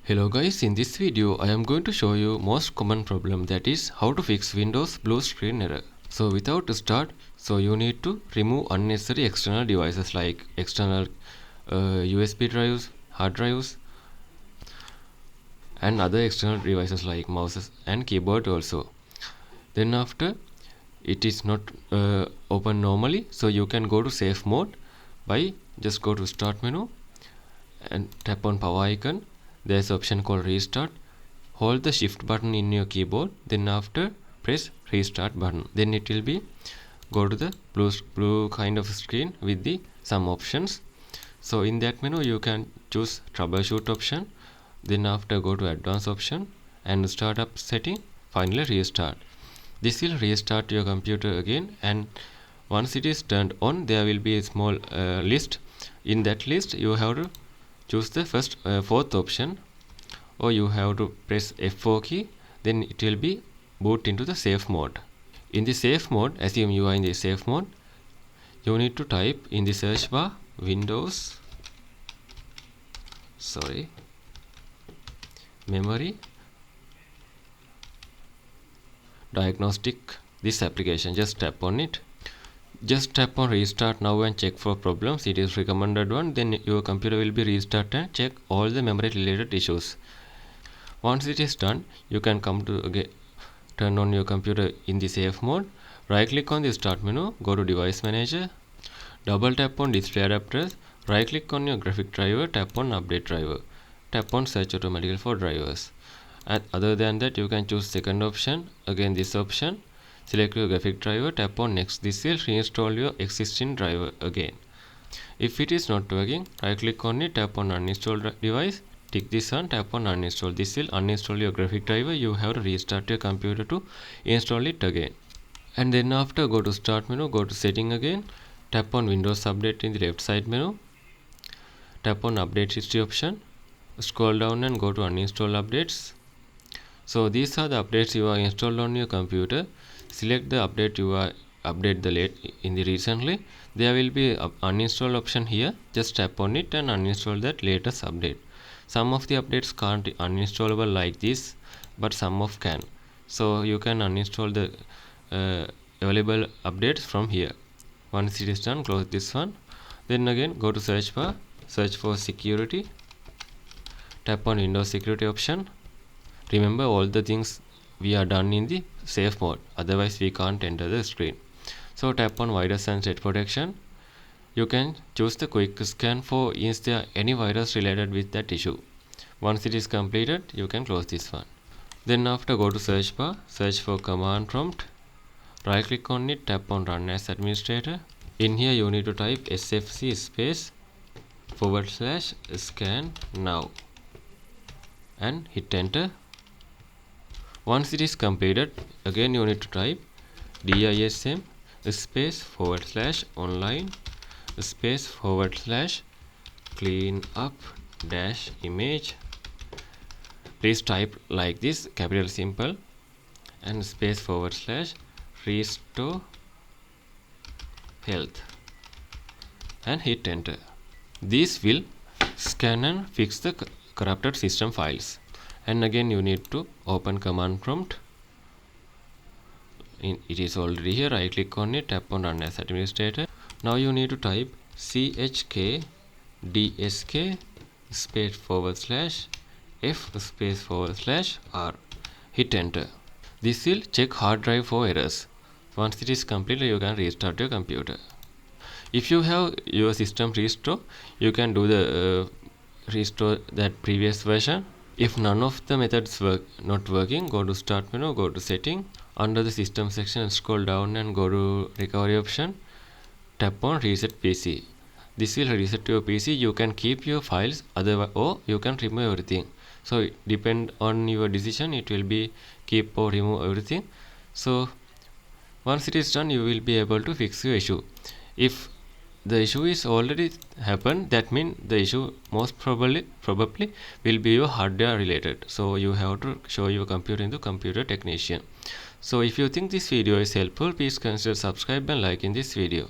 Hello guys, in this video I am going to show you most common problem, that is how to fix Windows blue screen error. So without start, you need to remove unnecessary external devices like external USB drives, hard drives and other external devices like mouses and keyboard also. Then after it is not open normally, so you can go to safe mode by just go to start menu and tap on power icon. There's option called restart. Hold the shift button in your keyboard, then after press restart button. Then it will be go to the blue kind of screen with the some options. So in that menu you can choose troubleshoot option, then after go to advanced option and startup setting, finally restart. This will restart your computer again, and once it is turned on there will be a small list. In that list you have to choose the fourth option, or you have to press F4 key, then it will be boot into the safe mode. In the safe mode, assume you are in the safe mode, you need to type in the search bar Windows memory diagnostic, this application. Just tap on it. Just tap on restart now and check for problems. It is recommended one. Then your computer will be restarted and check all the memory related issues. Once it is done, you can come to again turn on your computer in the safe mode. Right click on the start menu, go to device manager, double tap on display adapters, right click on your graphic driver, tap on update driver, tap on search automatically for drivers. And other than that, you can choose second option, again this option. Select your graphic driver, tap on next. This will reinstall your existing driver again. If it is not working, right click on it, tap on uninstall device, tick this on, tap on uninstall. This will uninstall your graphic driver. You have to restart your computer to install it again. And then after, go to start menu, go to setting again, tap on Windows Update in the left side menu, tap on update history option, scroll down and go to uninstall updates. So these are the updates you are installed on your computer. Select the update you are update the late in the recently. There will be a uninstall option here. Just tap on it and uninstall that latest update. Some of the updates can't uninstallable like this, but some of can. So you can uninstall the available updates from here. Once it is done, close this one. Then again go to search bar, search for security, tap on Windows security option. Remember, all the things we are done in the safe mode, otherwise we can't enter the screen. So tap on virus and threat protection. You can choose the quick scan for is there any virus related with that issue. Once it is completed, you can close this one. Then after, go to search bar, search for command prompt, right click on it, tap on run as administrator. In here you need to type sfc space / scan now and hit enter. Once it is completed, again you need to type DISM space / online space / clean up dash image. Please type like this, capital simple, and space / restore health and hit enter. This will scan and fix the corrupted system files. And again you need to open command prompt. It is already here. Right click on it, tap on run as administrator. Now you need to type chkdsk space / f space / r. Hit enter. This will check hard drive for errors. Once it is completed, you can restart your computer. If you have your system restore, you can do the restore that previous version. If none of the methods not working, go to start menu, go to setting, under the system section scroll down and go to recovery option, tap on reset PC. This will reset your PC. You can keep your files, otherwise or you can remove everything. So depend on your decision, it will be keep or remove everything. So once it is done, you will be able to fix your issue. If the issue is already happened, that means the issue most probably will be your hardware related. So you have to show your computer in the computer technician. So if you think this video is helpful, please consider subscribe and like in this video.